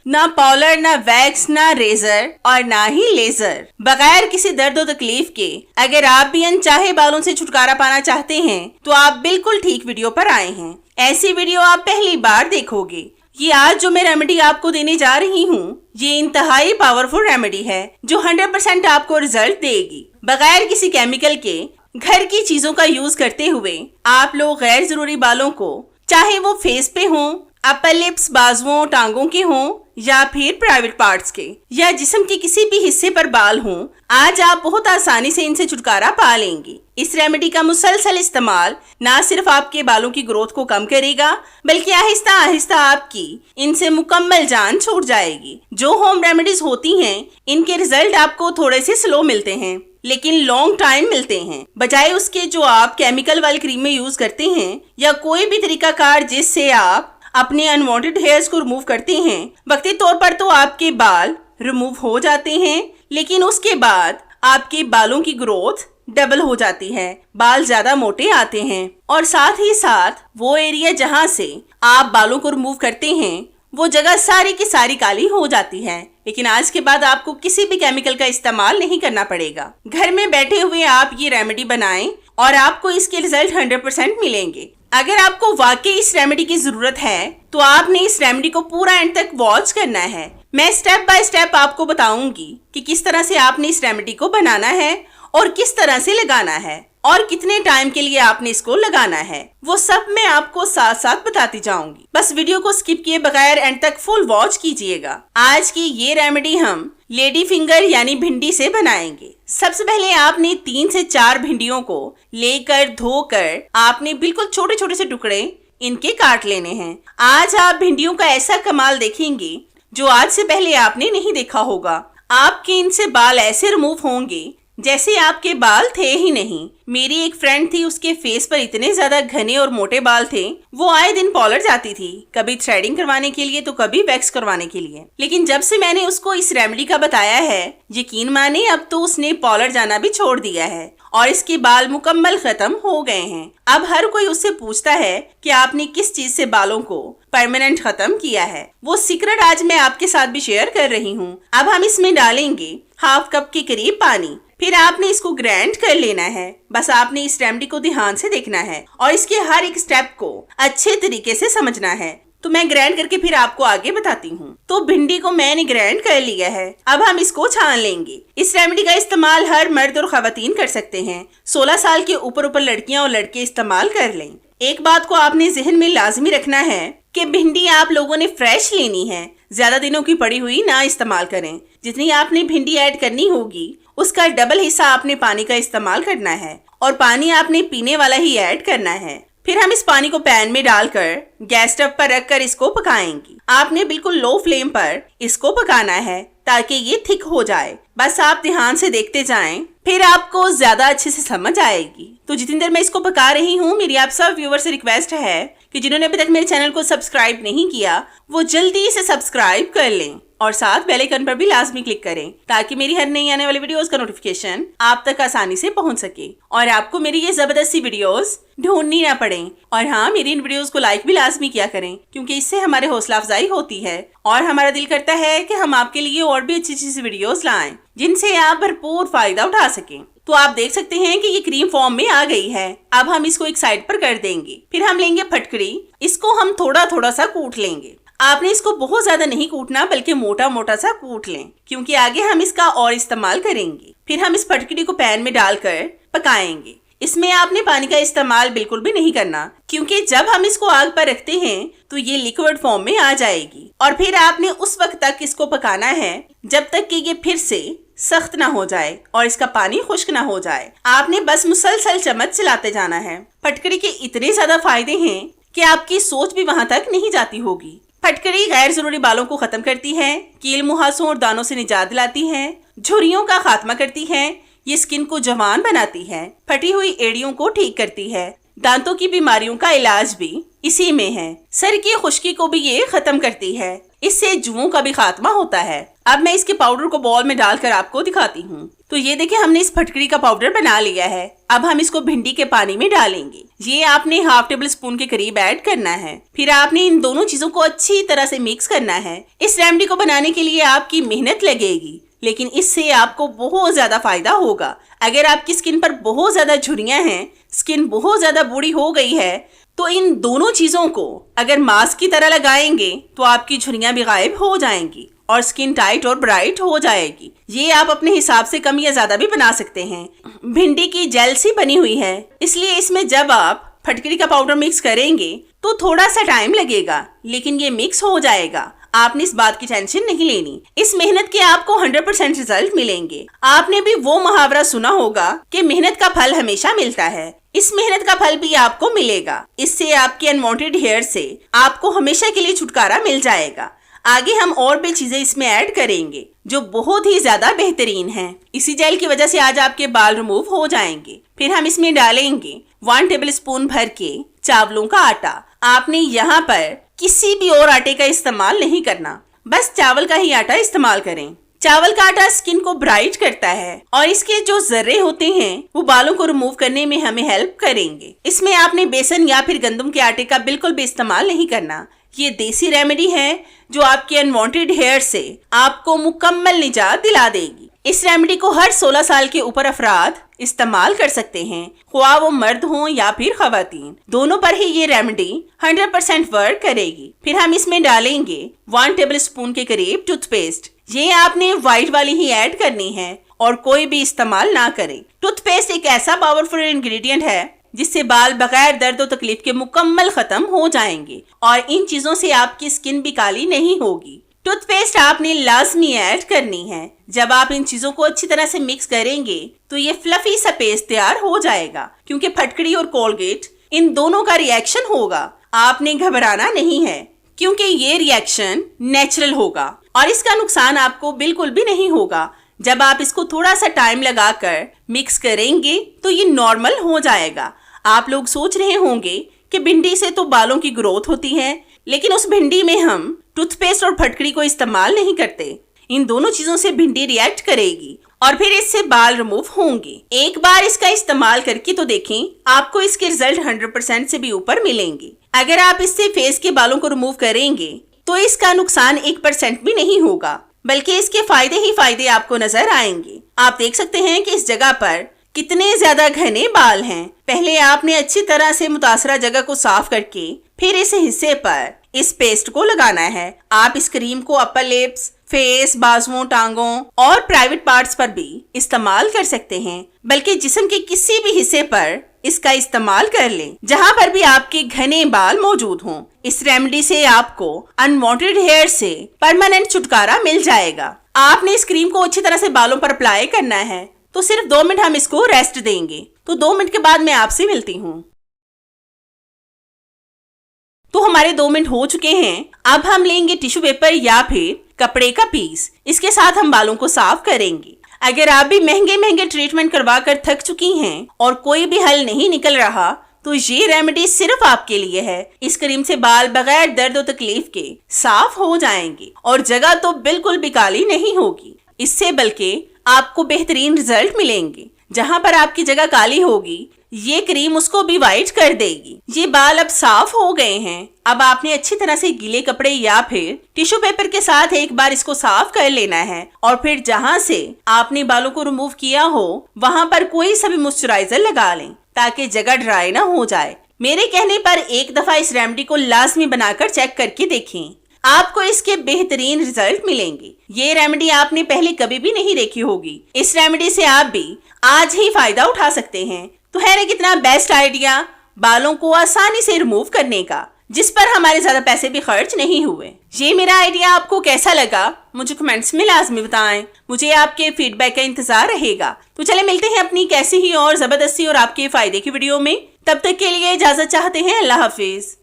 ना पाउडर, ना वैक्स, ना रेजर और ना ही लेजर। बगैर किसी दर्द और तकलीफ के अगर आप भी अनचाहे बालों से छुटकारा पाना चाहते हैं तो आप बिल्कुल ठीक वीडियो पर आए हैं। ऐसी वीडियो आप पहली बार देखोगे। ये आज जो मैं रेमेडी आपको देने जा रही हूँ, ये इंतहाई पावरफुल रेमेडी है जो 100% आपको रिजल्ट देगी। बगैर किसी केमिकल के घर की चीजों का यूज करते हुए आप लोग गैर जरूरी बालों को, चाहे वो फेस पे हो, अपर लिप्स, बाजुओं, टांगों के हों या फिर प्राइवेट पार्ट्स के या जिस्म के किसी भी हिस्से पर बाल हों, आज आप बहुत आसानी से इनसे छुटकारा पा लेंगे। इस रेमेडी का मुसलसल इस्तेमाल ना सिर्फ आपके बालों की ग्रोथ को कम करेगा बल्कि आहिस्ता आहिस्ता आपकी इनसे मुकम्मल जान छूट जाएगी। जो होम रेमेडीज होती हैं, इनके रिजल्ट आपको थोड़े से स्लो मिलते हैं लेकिन लॉन्ग टाइम मिलते हैं, बजाय उसके जो आप केमिकल वाली क्रीम में यूज करते हैं या कोई भी तरीकाकार जिससे आप अपने अनवांटेड हेयर्स को रिमूव करते हैं। वक्ती तौर पर तो आपके बाल रिमूव हो जाते हैं लेकिन उसके बाद आपके बालों की ग्रोथ डबल हो जाती है, बाल ज्यादा मोटे आते हैं और साथ ही साथ वो एरिया जहां से आप बालों को रिमूव करते हैं वो जगह सारी की सारी काली हो जाती है। लेकिन आज के बाद आपको किसी भी केमिकल का इस्तेमाल नहीं करना पड़ेगा। घर में बैठे हुए आप ये रेमेडी बनाएं और आपको इसके रिजल्ट 100% मिलेंगे। अगर आपको वाकई इस रेमेडी की जरूरत है तो आपने इस रेमेडी को पूरा एंड तक वॉच करना है। मैं स्टेप बाय स्टेप आपको बताऊंगी कि किस तरह से आपने इस रेमेडी को बनाना है और किस तरह से लगाना है और कितने टाइम के लिए आपने इसको लगाना है, वो सब मैं आपको साथ साथ बताती जाऊंगी। बस वीडियो को स्किप किए बगैर एंड तक फुल वॉच कीजिएगा। आज की ये रेमेडी हम लेडी फिंगर यानी भिंडी से बनाएंगे। सबसे पहले आपने 3 से 4 भिंडियों को लेकर धोकर आपने बिल्कुल छोटे छोटे से टुकड़े इनके काट लेने हैं। आज आप भिंडियों का ऐसा कमाल देखेंगे जो आज से पहले आपने नहीं देखा होगा। आपके इनसे बाल ऐसे रिमूव होंगे जैसे आपके बाल थे ही नहीं। मेरी एक फ्रेंड थी, उसके फेस पर इतने ज्यादा घने और मोटे बाल थे, वो आए दिन पार्लर जाती थी, कभी थ्रेडिंग करवाने के लिए तो कभी वैक्स करवाने के लिए। लेकिन जब से मैंने उसको इस रेमेडी का बताया है, यकीन माने अब तो उसने पार्लर जाना भी छोड़ दिया है और इसके बाल मुकम्मल खत्म हो गए हैं। अब हर कोई उससे पूछता है कि आपने किस चीज से बालों को परमानेंट खत्म किया है। वो सीक्रेट आज मैं आपके साथ भी शेयर कर रही हूँ। अब हम इसमें डालेंगे ½ कप के करीब पानी। फिर आपने इसको ग्राइंड कर लेना है। बस आपने इस रेमेडी को ध्यान से देखना है और इसके हर एक स्टेप को अच्छे तरीके से समझना है। तो मैं ग्राइंड करके फिर आपको आगे बताती हूँ। तो भिंडी को मैंने ग्राइंड कर लिया है। अब हम इसको छान लेंगे। इस रेमेडी का इस्तेमाल हर मर्द और खवातीन कर सकते हैं। 16 साल के ऊपर लड़कियां और लड़के इस्तेमाल कर लें। एक बात को आपने जहन में लाजमी रखना है कि भिंडी आप लोगों ने फ्रेश लेनी है, ज्यादा दिनों की पड़ी हुई ना इस्तेमाल करें। जितनी आपने भिंडी ऐड करनी होगी उसका डबल हिस्सा आपने पानी का इस्तेमाल करना है और पानी आपने पीने वाला ही ऐड करना है। फिर हम इस पानी को पैन में डालकर गैस स्टव पर रखकर इसको पकाएंगे। आपने बिल्कुल लो फ्लेम पर इसको पकाना है ताकि ये थिक हो जाए। बस आप ध्यान से देखते जाएं, फिर आपको ज्यादा अच्छे से समझ आएगी। तो जितनी देर मैं इसको पका रही हूँ, मेरी आप सब व्यूअर से रिक्वेस्ट है कि जिन्होंने अभी तक मेरे चैनल को सब्सक्राइब नहीं किया वो जल्दी से सब्सक्राइब कर लें और साथ बेल आइकन पर भी लाजमी क्लिक करें ताकि मेरी हर नई आने वाली वीडियोस का नोटिफिकेशन आप तक आसानी से पहुंच सके और आपको मेरी ये जबरदस्ती वीडियोस ढूंढनी ना पड़े। और हाँ, मेरी इन वीडियोस को लाइक भी लाजमी किया करें क्योंकि इससे हमारे हौसला अफजाई होती है और हमारा दिल करता है कि हम आपके लिए और भी अच्छी अच्छी वीडियोस लाएं जिनसे आप भरपूर फायदा उठा सकें। तो आप देख सकते हैं कि ये क्रीम फॉर्म में आ गई है। अब हम इसको एक साइड पर कर देंगे। फिर हम लेंगे फटकड़ी, इसको हम थोड़ा थोड़ा सा कूट लेंगे। आपने इसको बहुत ज्यादा नहीं कूटना बल्कि मोटा मोटा सा कूट लें क्योंकि आगे हम इसका और इस्तेमाल करेंगे। फिर हम इस फटकड़ी को पैन में डालकर पकाएंगे। इसमें आपने पानी का इस्तेमाल बिल्कुल भी नहीं करना क्योंकि जब हम इसको आग पर रखते हैं तो ये लिक्विड फॉर्म में आ जाएगी और फिर आपने उस वक्त तक इसको पकाना है जब तक कि ये फिर से सख्त ना हो जाए और इसका पानी खुश्क ना हो जाए। आपने बस मुसलसल चम्मच चलाते जाना है। फटकड़ी के इतने ज्यादा फायदे हैं कि आपकी सोच भी वहां तक नहीं जाती होगी। फटकड़ी गैर जरूरी बालों को खत्म करती है, कील मुहासों और दानों से निजात दिलाती है, झुर्रियों का खात्मा करती है, ये स्किन को जवान बनाती है, फटी हुई एड़ियों को ठीक करती है, दांतों की बीमारियों का इलाज भी इसी में है, सर की खुश्की को भी ये खत्म करती है, इससे जुओं का भी खात्मा होता है। अब मैं इसके पाउडर को बॉल में डालकर आपको दिखाती हूँ। तो ये देखिए, हमने इस फटकड़ी का पाउडर बना लिया है। अब हम इसको भिंडी के पानी में डालेंगे। ये आपने हाफ टेबल स्पून के करीब ऐड करना है। फिर आपने इन दोनों चीजों को अच्छी तरह से मिक्स करना है। इस रेमेडी को बनाने के लिए आपकी मेहनत लगेगी, लेकिन इससे आपको बहुत ज्यादा फायदा होगा। अगर आपकी स्किन पर बहुत ज्यादा झुर्रियां हैं, स्किन बहुत ज्यादा बूढ़ी हो गई है, तो इन दोनों चीजों को अगर मास्क की तरह लगाएंगे तो आपकी झुर्रियां भी गायब हो जाएंगी और स्किन टाइट और ब्राइट हो जाएगी। ये आप अपने हिसाब से कम या ज्यादा भी बना सकते हैं। भिंडी की जेल सी बनी हुई है, इसलिए इसमें जब आप फटकरी का पाउडर मिक्स करेंगे तो थोड़ा सा टाइम लगेगा, लेकिन ये मिक्स हो जाएगा। आपने इस बात की टेंशन नहीं लेनी। इस मेहनत के आपको 100% रिजल्ट मिलेंगे। आपने भी वो मुहावरा सुना होगा कि मेहनत का फल हमेशा मिलता है। इस मेहनत का फल भी आपको मिलेगा। इससे आपके अनवांटेड हेयर से आपको हमेशा के लिए छुटकारा मिल जाएगा। आगे हम और भी चीजें इसमें ऐड करेंगे जो बहुत ही ज्यादा बेहतरीन हैं। इसी जेल की वजह से आज आपके बाल रिमूव हो जाएंगे। फिर हम इसमें डालेंगे 1 टेबल स्पून भर के चावलों का आटा। आपने यहाँ पर किसी भी और आटे का इस्तेमाल नहीं करना, बस चावल का ही आटा इस्तेमाल करें। चावल का आटा स्किन को ब्राइट करता है और इसके जो जर्रे होते हैं वो बालों को रिमूव करने में हमें हेल्प करेंगे। इसमें आपने बेसन या फिर गंदम के आटे का बिल्कुल भी इस्तेमाल नहीं करना। ये देसी रेमेडी है जो आपके अनवांटेड हेयर से आपको मुकम्मल निजात दिला देगी। इस रेमेडी को हर 16 साल के ऊपर अफराद इस्तेमाल कर सकते हैं, ख्वाह वो मर्द हों या फिर खवातीन, दोनों पर ही ये रेमेडी 100% वर्क करेगी। फिर हम इसमें डालेंगे 1 टेबल स्पून के करीब टूथपेस्ट। ये आपने व्हाइट वाली ही ऐड करनी है और कोई भी इस्तेमाल ना करें। टूथपेस्ट एक ऐसा पावरफुल इंग्रेडिएंट है जिससे बाल बगैर दर्द और तकलीफ के मुकम्मल खत्म हो जाएंगे और इन चीजों से आपकी स्किन भी काली नहीं होगी। टूथपेस्ट आपने लाजमी ऐड करनी है। जब आप इन चीजों को अच्छी तरह से मिक्स करेंगे तो ये फ्लफी सा पेस्ट तैयार हो जाएगा, क्योंकि फटकड़ी और कोलगेट इन दोनों का रिएक्शन होगा। आपने घबराना नहीं है, क्योंकि ये रिएक्शन नेचुरल होगा और इसका नुकसान आपको बिल्कुल भी नहीं होगा। जब आप इसको थोड़ा सा टाइम लगाकर मिक्स करेंगे तो ये नॉर्मल हो जाएगा। आप लोग सोच रहे होंगे कि भिंडी से तो बालों की ग्रोथ होती है, लेकिन उस भिंडी में हम टूथपेस्ट और फटकड़ी को इस्तेमाल नहीं करते। इन दोनों चीजों से भिंडी रिएक्ट करेगी और फिर इससे बाल रिमूव होंगे। एक बार इसका इस्तेमाल करके तो देखें, आपको इसके रिजल्ट 100% से भी ऊपर मिलेंगे। अगर आप इससे फेस के बालों को रिमूव करेंगे तो इसका नुकसान 1% भी नहीं होगा, बल्कि इसके फायदे ही फायदे आपको नजर आएंगे। आप देख सकते हैं कि इस जगह पर कितने ज्यादा घने बाल हैं। पहले आपने अच्छी तरह से मुतासरा जगह को साफ करके फिर इस हिस्से पर इस पेस्ट को लगाना है। आप इस क्रीम को अपर लिप्स, फेस, बाजुओं, टांगों और प्राइवेट पार्ट्स पर भी इस्तेमाल कर सकते हैं, बल्कि जिस्म के किसी भी हिस्से पर इसका इस्तेमाल कर लें जहां पर भी आपके घने बाल मौजूद हों। इस रेमेडी से आपको अनवांटेड हेयर से परमानेंट छुटकारा मिल जाएगा। आपने इस क्रीम को अच्छी तरह से बालों पर अप्लाई करना है, तो सिर्फ 2 मिनट हम इसको रेस्ट देंगे। तो 2 मिनट के बाद मैं आपसे मिलती हूँ। तो हमारे 2 मिनट हो चुके हैं। अब हम लेंगे टिश्यू पेपर या फिर कपड़े का पीस। इसके साथ हम बालों को साफ करेंगे। अगर आप भी महंगे महंगे ट्रीटमेंट करवा कर थक चुकी हैं और कोई भी हल नहीं निकल रहा, तो ये रेमेडी सिर्फ आपके लिए है। इस क्रीम से बाल बगैर दर्द और तकलीफ के साफ हो जाएंगे और जगह तो बिल्कुल भी काली नहीं होगी। इससे बल्कि आपको बेहतरीन रिजल्ट मिलेंगे। जहां पर आपकी जगह काली होगी, ये क्रीम उसको भी वाइट कर देगी। ये बाल अब साफ हो गए हैं। अब आपने अच्छी तरह से गीले कपड़े या फिर टिश्यू पेपर के साथ एक बार इसको साफ कर लेना है और फिर जहां से आपने बालों को रिमूव किया हो वहां पर कोई सा भी मॉइस्चराइजर लगा लें ताकि जगह ड्राई ना हो जाए। मेरे कहने पर एक दफा इस रेमेडी को लाजमी बनाकर चेक करके देखें, आपको इसके बेहतरीन रिजल्ट मिलेंगे। ये रेमेडी आपने पहले कभी भी नहीं देखी होगी। इस रेमेडी से आप भी आज ही फायदा उठा सकते हैं। तो है ना कितना बेस्ट आइडिया बालों को आसानी से रिमूव करने का, जिस पर हमारे ज्यादा पैसे भी खर्च नहीं हुए। ये मेरा आइडिया आपको कैसा लगा मुझे कमेंट्स में लाजमी बताएं। मुझे आपके फीडबैक का इंतजार रहेगा। तो चले मिलते हैं अपनी कैसी ही और जबरदस्ती और आपके फायदे की वीडियो में। तब तक के लिए इजाजत चाहते हैं। अल्लाह हाफिज।